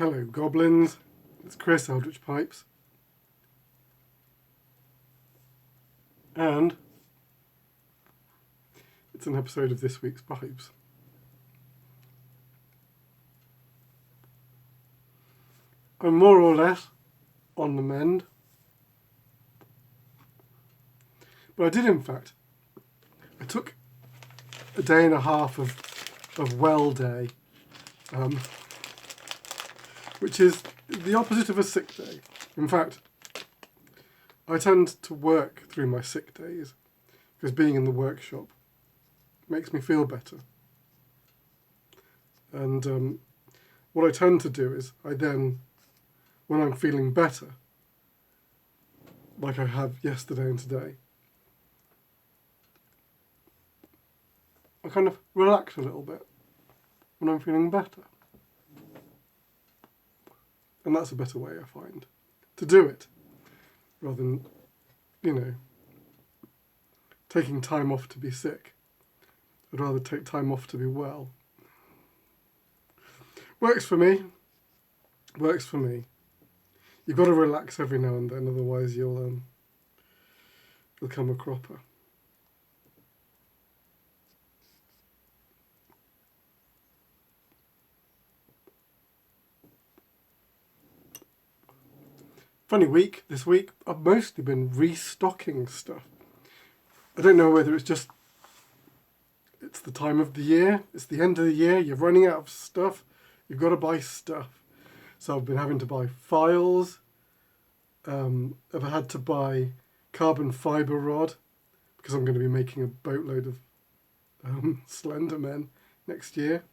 Hello goblins, it's Chris, Eldritch Pipes, and it's an episode of this week's Pipes. I'm more or less on the mend, but I did in fact. I took a day and a half of well day, which is the opposite of a sick day. In fact, I tend to work through my sick days because being in the workshop makes me feel better. And what I tend to do is I then, when I'm feeling better, like I have yesterday and today, I kind of relax a little bit when I'm feeling better. And that's a better way, I find, to do it, rather than, taking time off to be sick. I'd rather take time off to be well. Works for me. Works for me. You've got to relax every now and then, otherwise you'll come a cropper. Funny week this week. I've mostly been restocking stuff. I don't know whether it's the time of the year, it's the end of the year, you're running out of stuff, you've got to buy stuff. So I've been having to buy files, I've had to buy carbon fibre rod, because I'm going to be making a boatload of Slendermen next year.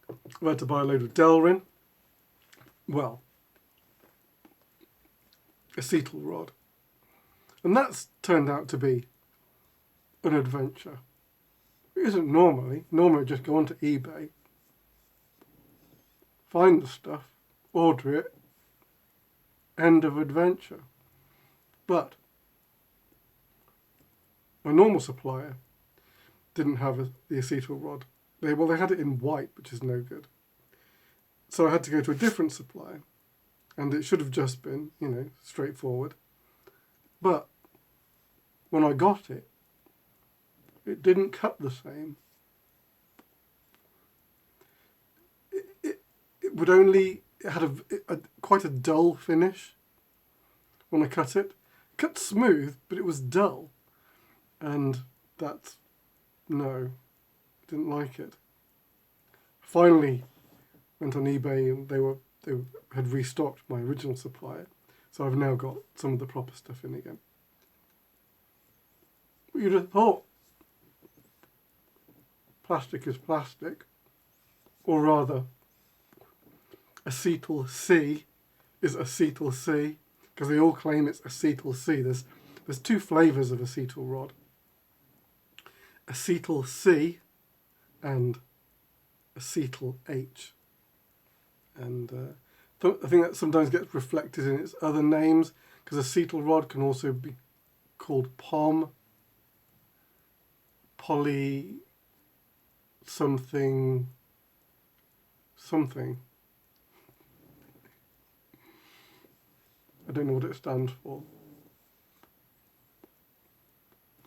I've had to buy a load of Delrin. Well, acetal rod. And that's turned out to be an adventure. It isn't normally. Normally I just go onto eBay, find the stuff, order it, end of adventure. But my normal supplier didn't have the acetal rod. They had it in white, which is no good. So I had to go to a different supplier, and it should have just been, straightforward. But when I got it, it didn't cut the same. It had quite a dull finish when I cut it. It cut smooth, but it was dull. And no, didn't like it. Finally went on eBay and they had restocked my original supplier. So I've now got some of the proper stuff in again. But you'd have thought plastic is plastic, or rather acetal C is acetal C, because they all claim it's acetal C. There's two flavours of acetal rod. Acetal C and acetal H. And I think that sometimes gets reflected in its other names, because acetal rod can also be called POM, poly something. I don't know what it stands for.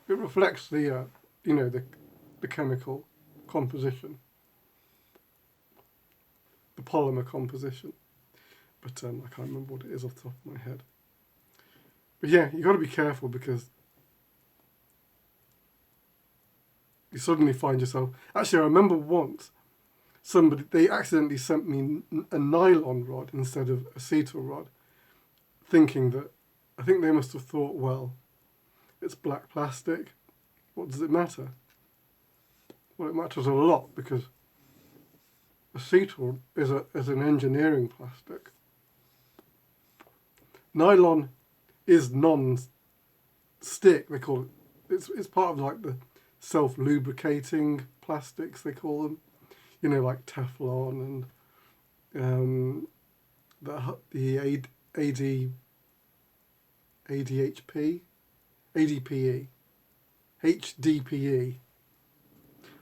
It reflects the chemical composition, the polymer composition, but I can't remember what it is off the top of my head. But yeah, you've got to be careful, because you suddenly find yourself... Actually, I remember once, they accidentally sent me a nylon rod instead of acetal rod, thinking that... I think they must have thought, well, it's black plastic, what does it matter? Well, it matters a lot, because acetal is an engineering plastic. Nylon is non-stick, they call it. It's part of like the self-lubricating plastics, they call them. Like Teflon and the ADHP, ADPE, HDPE,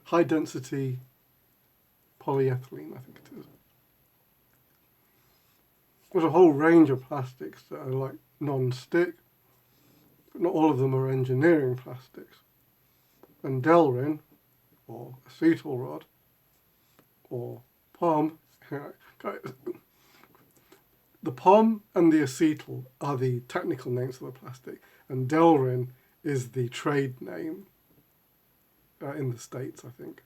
high density polyethylene, I think it is. There's a whole range of plastics that are like non-stick, but not all of them are engineering plastics. And Delrin, or acetyl rod, or POM, the POM and the acetyl are the technical names of the plastic, and Delrin is the trade name in the States, I think.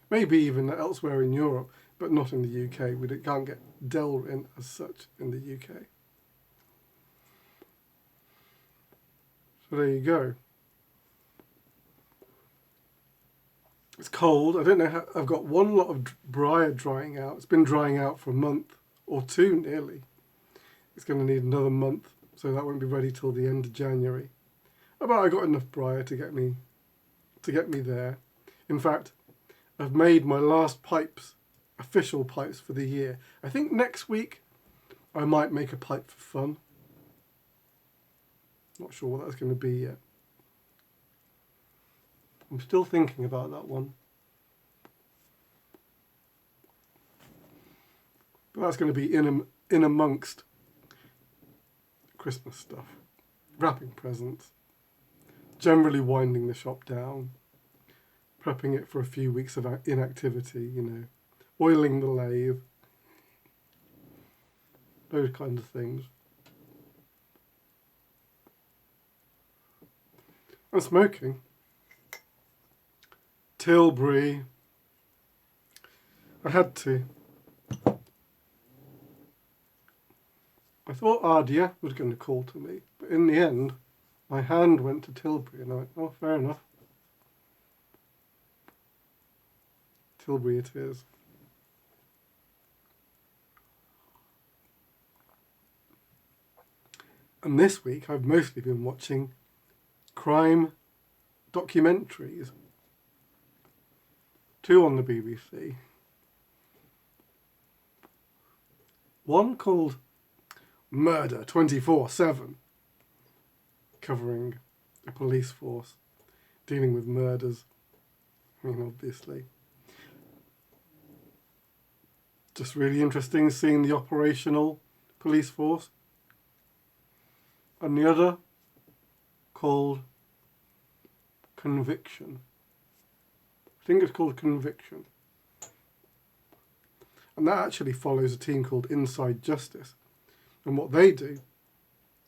Maybe even elsewhere in Europe, but not in the UK. We can't get Delrin as such in the UK. So there you go. It's cold. I don't know how. I've got one lot of briar drying out. It's been drying out for a month or two nearly. It's going to need another month, so that won't be ready till the end of January. But I got enough briar to get me there. In fact, I've made my last pipes, official pipes for the year. I think next week I might make a pipe for fun. Not sure what that's going to be yet. I'm still thinking about that one. But that's going to be in amongst Christmas stuff. Wrapping presents. Generally winding the shop down. Prepping it for a few weeks of inactivity, Oiling the lathe. Those kinds of things. And smoking. Tilbury. I had to. I thought Ardia was going to call to me, but in the end, my hand went to Tilbury, and I went, oh, fair enough. Tilbury it is. And this week, I've mostly been watching crime documentaries. 2 on the BBC. One called Murder 24/7, covering a police force dealing with murders. Obviously. Just really interesting seeing the operational police force. And the other called Conviction. I think it's called Conviction. And that actually follows a team called Inside Justice. And what they do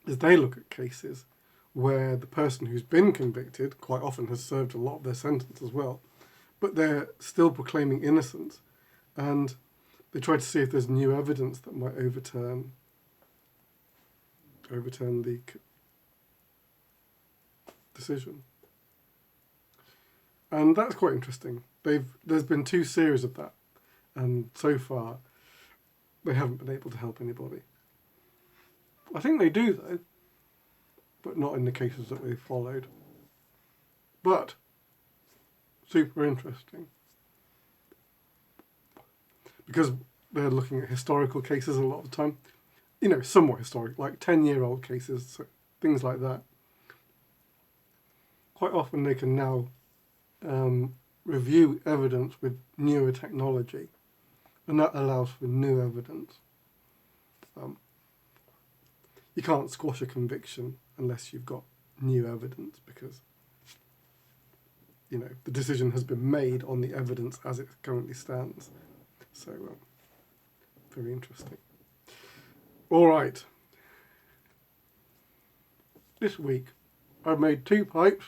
is they look at cases where the person who's been convicted quite often has served a lot of their sentence as well, but they're still proclaiming innocence, and they try to see if there's new evidence that might overturn the decision. And that's quite interesting. There's been 2 series of that, and so far they haven't been able to help anybody. I think they do though, but not in the cases that they've followed. But super interesting, because they're looking at historical cases a lot of the time. Somewhat historic, like 10-year-old cases, so things like that. Quite often they can now review evidence with newer technology, and that allows for new evidence. You can't squash a conviction unless you've got new evidence, because the decision has been made on the evidence as it currently stands. So very interesting. All right. This week I've made 2 pipes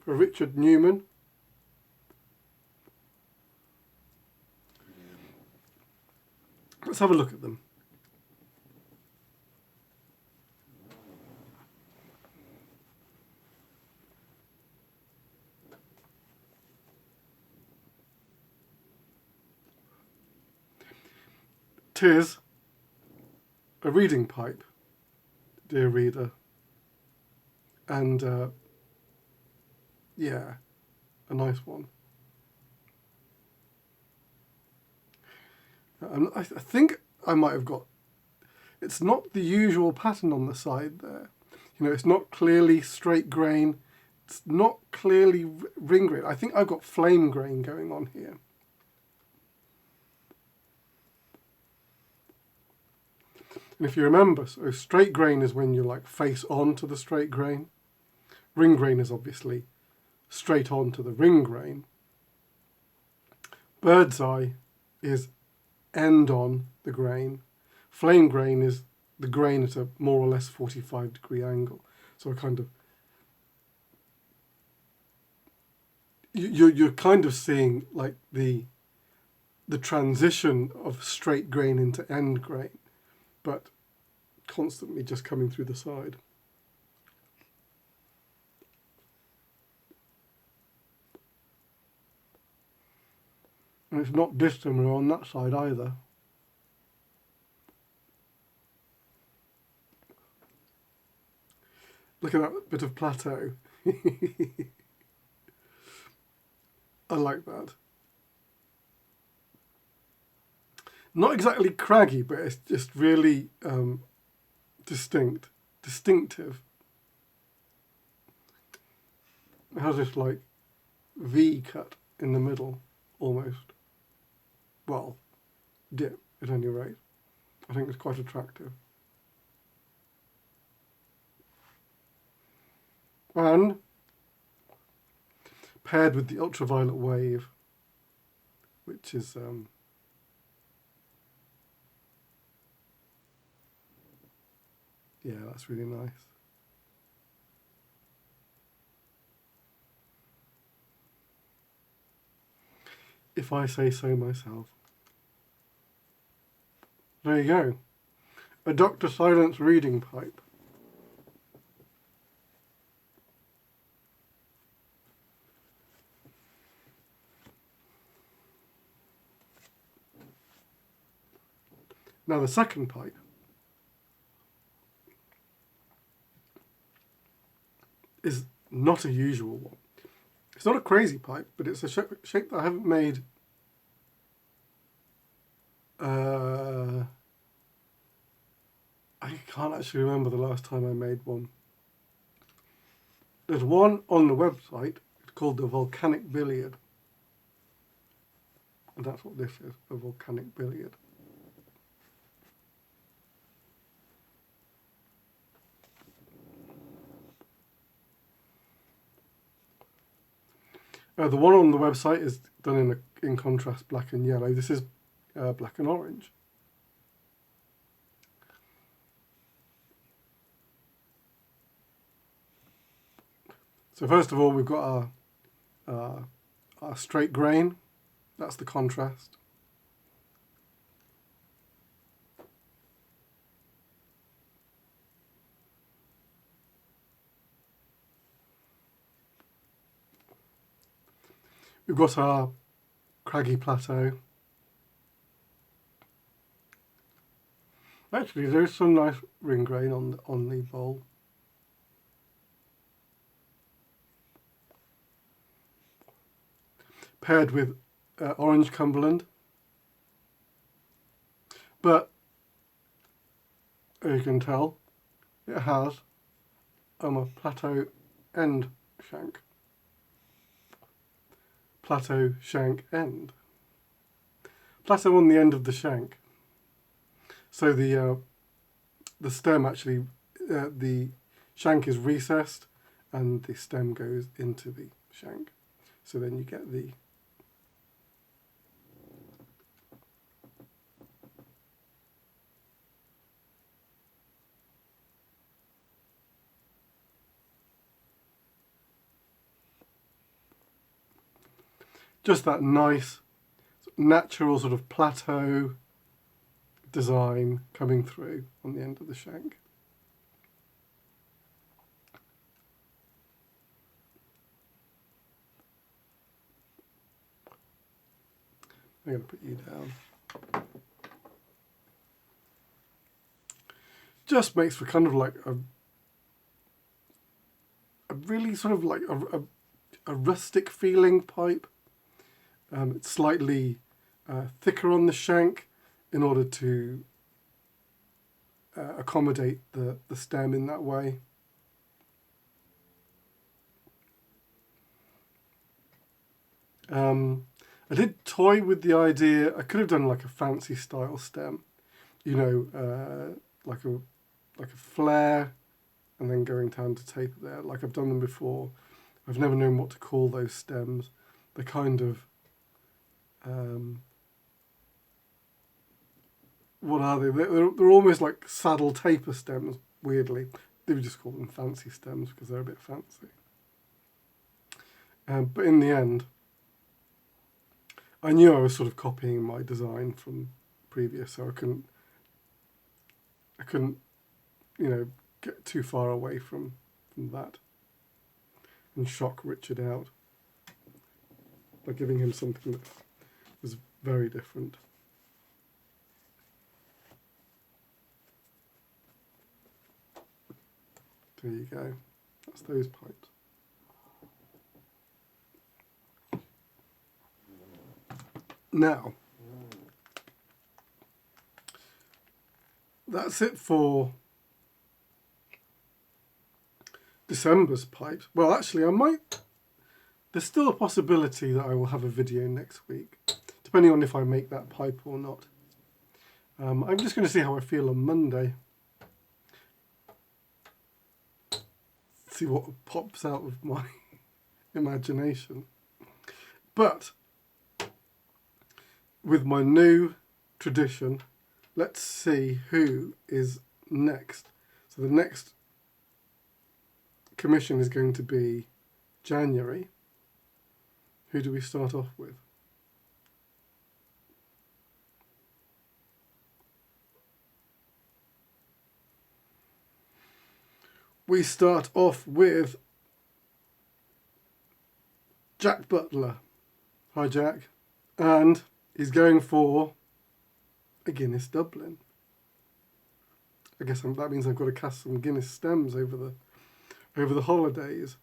for Richard Newman. Let's have a look at them. Tis a reading pipe, dear reader, and a nice one. I think I might have got. It's not the usual pattern on the side there. It's not clearly straight grain. It's not clearly ring grain. I think I've got flame grain going on here. And if you remember, so straight grain is when you're like face on to the straight grain. Ring grain is obviously straight on to the ring grain. Bird's eye is end on the grain. Flame grain is the grain at a more or less 45-degree angle. So a kind of you're kind of seeing like the transition of straight grain into end grain, but constantly just coming through the side. And it's not dissimilar on that side either. Look at that bit of plateau. I like that. Not exactly craggy, but it's just really distinctive. It has this like V cut in the middle, almost. Well, dip at any rate. I think it's quite attractive. And paired with the ultraviolet wave, which is yeah, that's really nice. If I say so myself. There you go. A Dr. Silence reading pipe. Now the second pipe is not a usual one. It's not a crazy pipe, but it's a shape that I haven't made I can't actually remember the last time I made one. There's one on the website. It's called the volcanic billiard. And that's what this is, a volcanic billiard. The one on the website is done in contrast black and yellow. This is black and orange. So first of all, we've got our straight grain. That's the contrast. We've got our craggy plateau. Actually, there's some nice ring grain on the bowl. Paired with orange Cumberland. But, as you can tell, it has a plateau end shank. Plateau shank end. Plateau on the end of the shank. So the stem actually, the shank is recessed and the stem goes into the shank. So then you get the just that nice natural sort of plateau design coming through on the end of the shank. I'm going to put you down. Just makes for kind of like a really sort of like a rustic feeling pipe. It's slightly thicker on the shank in order to accommodate the stem in that way. I did toy with the idea. I could have done like a fancy style stem, you know, like a flare, and then going down to taper there, like I've done them before. I've never known what to call those stems. They're kind of, what are they? They're almost like saddle taper stems, weirdly. They would just call them fancy stems because they're a bit fancy. But in the end, I knew I was sort of copying my design from previous, so I couldn't, get too far away from that and shock Richard out by giving him something that was very different. There you go. That's those pipes. Now, that's it for December's pipes. Well, actually, there's still a possibility that I will have a video next week, depending on if I make that pipe or not. I'm just going to see how I feel on Monday. See what pops out of my imagination. But with my new tradition, let's see who is next. So the next commission is going to be January. Who do we start off with? We start off with Jack Butler. Hi, Jack. And he's going for a Guinness Dublin. I guess that means I've got to cast some Guinness stems over the holidays.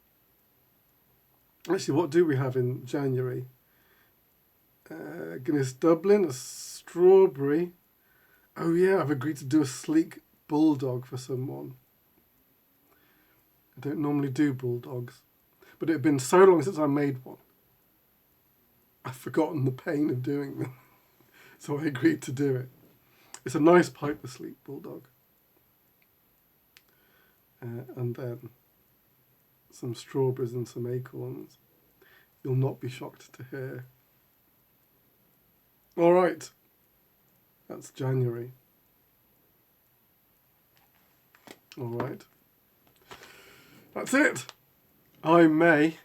Actually, what do we have in January? Guinness Dublin, a strawberry. Oh yeah, I've agreed to do a sleek bulldog for someone. I don't normally do bulldogs, but it had been so long since I made one. I've forgotten the pain of doing them, so I agreed to do it. It's a nice pipe, the sleek bulldog. And then some strawberries and some acorns. You'll not be shocked to hear. All right, that's January. All right. That's it. I may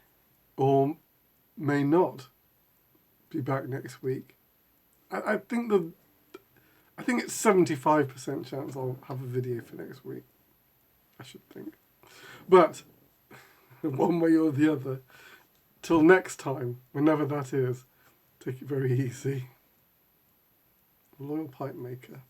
or may not be back next week. I think it's 75% chance I'll have a video for next week. I should think. But one way or the other, till next time, whenever that is, take it very easy. Loyal pipe maker.